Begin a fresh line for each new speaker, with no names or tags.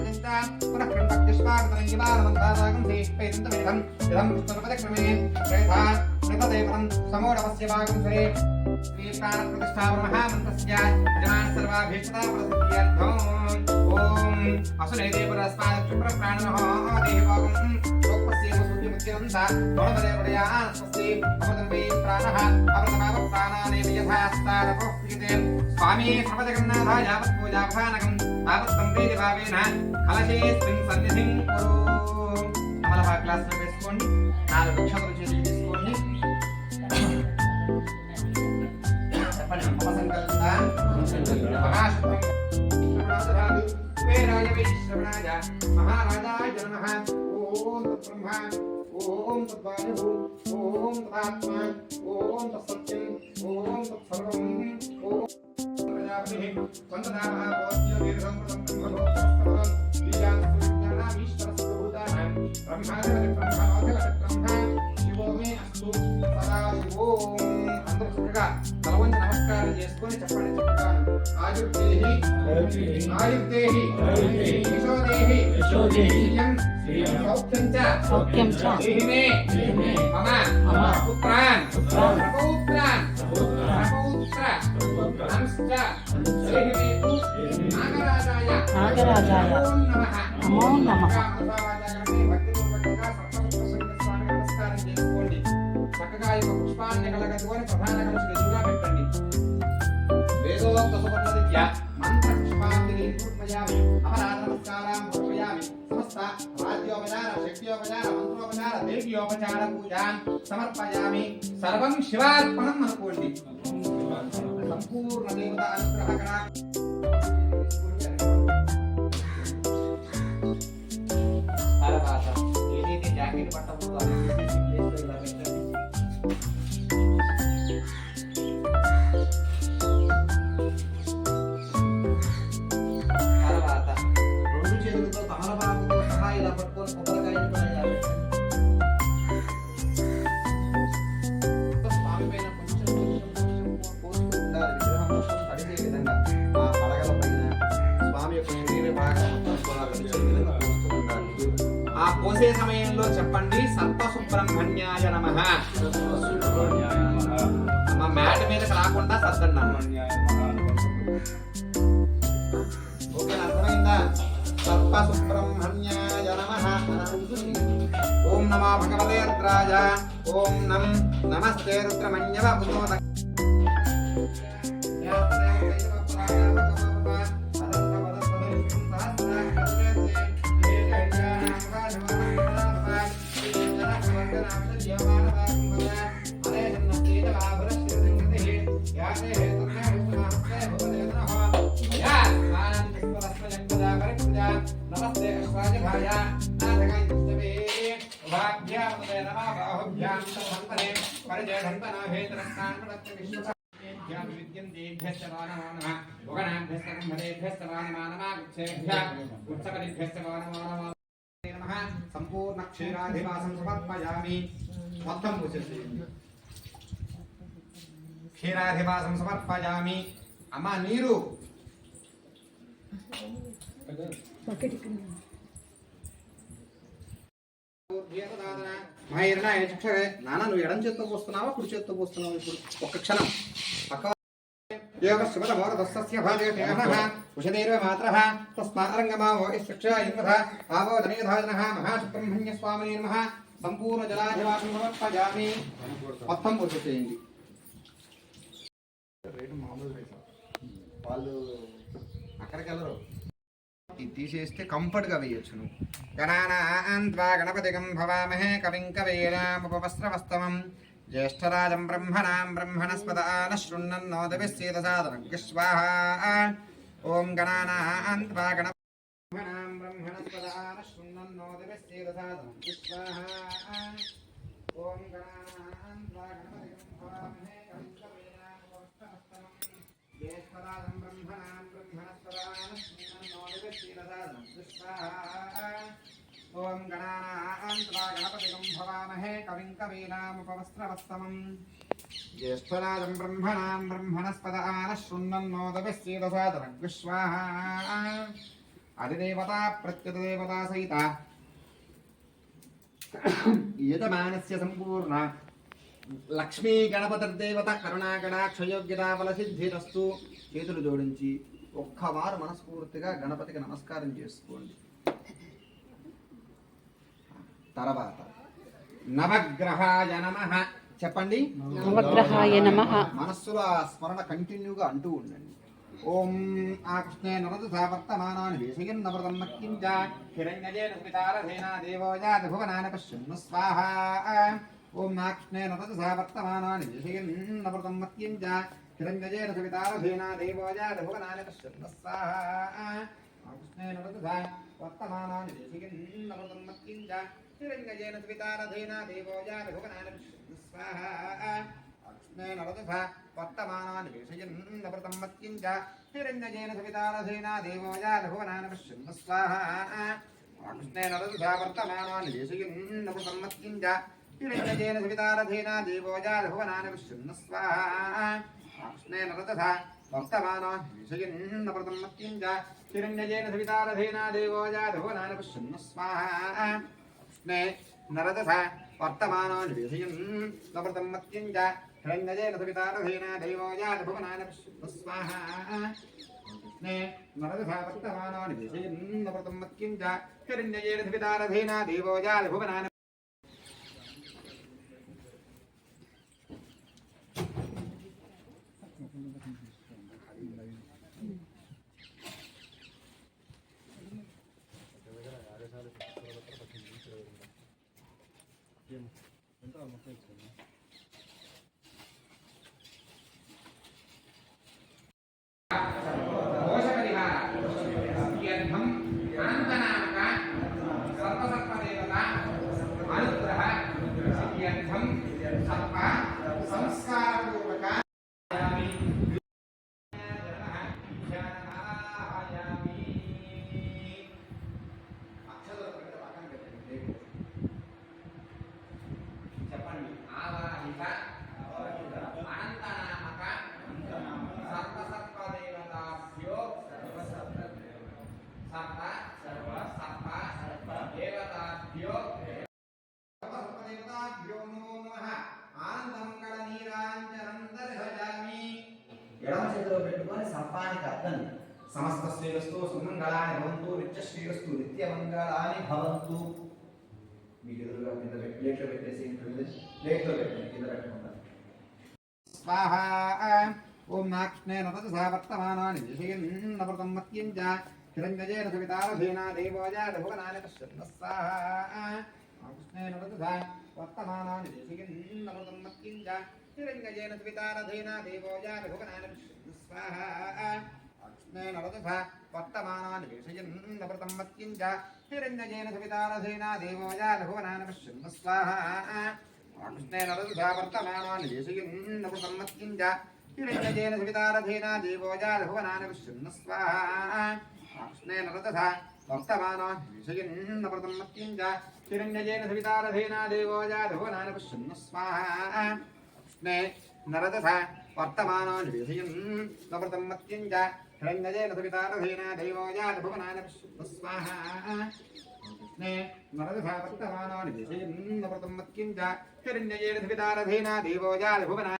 प्रतिष्ठा पुनः कृण्डक्तिष्पागतरञ्जिवारमन्तादागं सेष्पेदन्तमेधम् इदं पुत्रपदक्रमे श्रेधा नृपदेवनं समोडवस्य भागं सरे श्रीप्राणप्रतिष्ठा महामन्त्रस्य जनान् सर्वाभीष्टता प्रसिद्ध्यर्थम् ॐ असुने देवरस्मादक्षुप्रप्राणनः देवं लोकस्य सूर्यमुच्यन्ता मनोदेवडयान् स्वस्ति अमृतमे प्राणः अमृतमावप्राणानेव यथा स्तारको प्रीते स्वामी सर्वजगन्नाथाय यावत्पूजाभानकं तावत्तं प्रीतिभावेन कलशेऽस्मिन् सन्निधिं कुरु అమలహా క్లాస్లో వేసుకోండి 4 అక్షరాలు చేసి తీసుకోండి చెప్పండి ఉపసంకల్ప మహాశుభం శ్రవణాదరాదు వేరాయ వైశ్రవణాయ మహారాజాయ నమః ఓం తత్బ్రహ్మ ఓం తద్వాయుః ఓం తదాత్మా ఓం తత్సత్యం ఓం తత్సర్వం ఓం ప్రజాపతిః వందనామః భవత్యో వీరసంప్రదం బ్రహ్మభోక్తస్తవం ఈశాన్యజ్ఞానామీశ్వరస్వభూతానాం బ్రహ్మాధిపతి బ్రహ్మ శివో మే అస్తు సదాశివోం. అందరూ చక్కగా తలవంచి నమస్కారం చేసుకొని చెప్పండి చక్కగా ఆయుర్దేహి ఆయుర్దేహి యశోదేహి సౌఖ్యం చ దేహిమే మమ పుత్రాన్ పౌత్రాన్ పౌత్ర అంశ్చ దేహిమేతు నాగరాజాయ నమో నమః. నమస్కారం చేసుకోండి చక్కగా ఈ పుష్పాన్ని కలగదుకొని ప్రధాన కలశ ఎదురుగా పెట్టండి. వేదోక్త సువర్ణ దివ్య మంత్ర పుష్పాన్ని పూర్వయామి అపరాధ నమస్కారం పూర్వయామి సమస్త వాద్యోపచార శక్తియోపచార మంత్రోపచార దేవ్యోపచార పూజాన్ సమర్పయామి. సర్వం శివార్పణం అనుకోండి. సంపూర్ణ దేవత అనుగ్రహకర తర్వాత ఏదైతే జాకెట్ పట్టబోతుందో తర్వాత 2 చేతులతో తమలపాకుతో సహా ఇలా పట్టుకొని కొబ్బరికాయని కూడా ఇలా స్వామి పైన కొంచెం పోస్తూ ఉండాలి. విగ్రహం మొత్తం తడిసే విధంగా ఆ పడగల పైన స్వామి యొక్క శరీర భాగం మొత్తం కూడా తడిసే విధంగా పోస్తూ ఉండాలి. ఆ పోసే సమయంలో చెప్పండి సర్వసుబ్రహ్మణ్యాయ నమః. మా మ్యాట్ మీదకి రాకుండా సర్దండి అన్నమాట. ఓకే అర్థమైందా? సర్వసుబ్రహ్మణ్యాయ నమః. ఓం నమో భగవతే రుద్రాయ ఓం నమస్తే రుద్రమన్యవ భూతోద నమస్తే అశ్వాజభాయ నాథకాయ పుస్తవే ఉభాభ్యాం నమః బాహుభ్యాం సంతనే పరిజయధంతనాభేతరస్నానపత్ర విశ్వసాభ్యాం విద్యంతేభ్యశ్చ నమో నమః భువనాభ్యశ్చ కుంభదేభ్యశ్చ నమో నమః గుచ్ఛేభ్యాం గుచ్చకదిభ్యశ్చ నమో నమః సంపూర్ణ క్షీరాధివాసం సమర్పయామి. మొత్తం పూసేసేయండి. క్షీరాధివాసం సమర్పయామి. అమ్మ నీరు నాన్న నువ్వు ఎడం చేత్తో పోస్తున్నావా కుడి చేత్తో పోస్తున్నావా? ఇప్పుడు ఒక్క క్షణం పక్క మహాసుబ్రహ్మణ్యస్వామినే నమః. సంపూర్ణ జలాధివాసం సమర్పయామి. మొత్తం పోసేసేయండి. వాళ్ళు అక్కడికి వెళ్ళరు. ఇది తీసేస్తే కంఫర్ట్ గా వేయొచ్చు. నువ్వు గణానాన్వా గణపతిగం భవామహే కవిం కవీనాముపవస్త్రవస్తమం జ్యేష్ఠరాజం బ్రహ్మణాం బ్రహ్మణస్పదాన శృణ్వన్నోదభిः సేదసాదనం స్వాహా. ఓం గణానాన్వా గణపతిగం బ్రహ్మణస్పదాన శృణ్వన్నోదభిः సేదసాదనం స్వాహా. ఓం గణానాన్వా గణపతిగం భవామహే కవిం కవీనాముపవస్త్రవస్తమం జ్యేష్ఠరాజం బ్రహ్మణాం బ్రహ్మణస్పదాన శృణ్వన్నోదభిः సేదసాదనం స్వాహా. ఓం గణానాన్వా గణపతిగం భవామహే కవిం కవీనాముపవస్త్రవస్తమం జ్యేష్ఠరాజం బ్రహ్మణాం బ్రహ్మణస్పదాన శృణ్వన్నోదభిः సేదసాదనం స్వాహా. అధిదేవత ప్రత్యుదేవత సహిత యజమానస్య సంపూర్ణ లక్ష్మీ గణపతిర్దేవత కరుణాగణాక్షయోగ్యత ఫలసిద్ధిరస్తు. చేతులు జోడించి ఒక్కమారు మనస్ఫూర్తిగా గణపతికి నమస్కారం చేసుకోండి. తర్వాత నవగ్రహాయ నమః చెప్పండి.
నవగ్రహాయ నమః.
మనస్సులో ఆ స్మరణ కంటిన్యూగా అంటూ ఉండండి. ఓం ఆకృష్ణే నరదసా వర్తమానాని వేషయన్ నవృతం మక్కించ హిరణ్యజేన స్మితారథేనా దేవోజాత భువనాని పశ్యన్ను స్వాహా. ఓం ఆకృష్ణే నరదసా వర్తమానాని వేషయన్ నవృతం మక్కించ హిరణ్యజేన స్మితారథేనా దేవోజాత భువనాని పశ్యన్ను స్వాహా. ఆకృష్ణే నరదసా వర్తమానాని వేషయన్ నవృతం మక్కించ హిరణ్యజేన స్మితారథేనా దేవోజాత భువనాని పశ్యన్ను స్వాహా. అక్ష్ణే నరదస వర్తమానాని వేషయన్ నవృతం మత్కించ హిరణ్యజేన సవితారథేనా దేవోజాత భువనాని పశ్యన్ను స్వాహా. అక్ష్ణే నరదస వర్తమానాని వేషయన్ నవృతం మత్కించ హిరణ్యజేన సవితారథేనా దేవోజాత భువనాని పశ్యన్ను స్వాహా. అక్ష్ణే నరదస వర్తమానాని వేషయన్ నవృతం మత్కించ హిరణ్యజేన సవితారథేనా దేవోజాత భువనాని పశ్యన్ను స్వాహా. అక్ష్ణే నరదస వర్తమానాని వేషయన్ నవృతం మత్కించ హిరణ్యజేన సవితారథేనా దేవోజాత భువనాని పశ్యన్ను స్వాహా. నే నరదస వర్తమానాని వేషయన్ నవృతం మత్కించ హిరణ్యజేన సవితారథేనా దేవోజాత భువనాని ఎడమ చేతిలో పెట్టుకొని సర్పానికి అర్థం సమస్త శ్రేయస్సు సుమంగళాని భవంతు నిత్య శ్రేయస్సు నిత్య మంగళాని భవంతు. మీకు ఎదురుగా కింద ప్లేట్లో పెట్టేసి ప్లేట్లో పెట్టండి, కింద పెట్టుకుంటారు. స్వాహా. ఓం నాక్ష్ణే నరదసా వర్తమానాని వేషయన్ నవృతం మత్కించ హిరణ్యజేన సవితారథేనా దేవోజాత భువనాని పశ్యన్ను స్వాహా. ఆకృష్ణే నరదసా వర్తమానాని వేషయన్ నవృతం మత్కించ హిరణ్యజేన స్మితారథేనా దేవోజాత భువనాని పశ్యన్ను స్వాహా. అక్ష్ణే నరదస వర్తమానాని వేషయన్ నవృతం మత్కించ హిరణ్యజేన స్మితారథేనా దేవోజాత భువనాని పశ్యన్ను స్వాహా. అక్ష్ణే నరదస వర్తమానాని వేషయన్ నవృతం మత్కించ హిరణ్యజేన స్మితారథేనా దేవోజాత భువనాని పశ్యన్ను స్వాహా. అక్ష్ణే నరదస వర్తమానాని వేషయన్ నవృతం మత్కించ హిరణ్యజేన స్మితారథేనా దేవోజాత భువనాని పశ్యన్ను స్వాహా. నే నరదస వర్తమానాని వేషయన్ నవృతం మత్కించ హిరణ్యజేన సవితారథేనా దేవోజాత భువనాని పశ్యన్ను స్వాహా. నే నరదస వర్తమానాని వేషయన్ నవృతం మత్కించ హిరణ్యజేన సవితారథేనా దేవోజాత భువనాని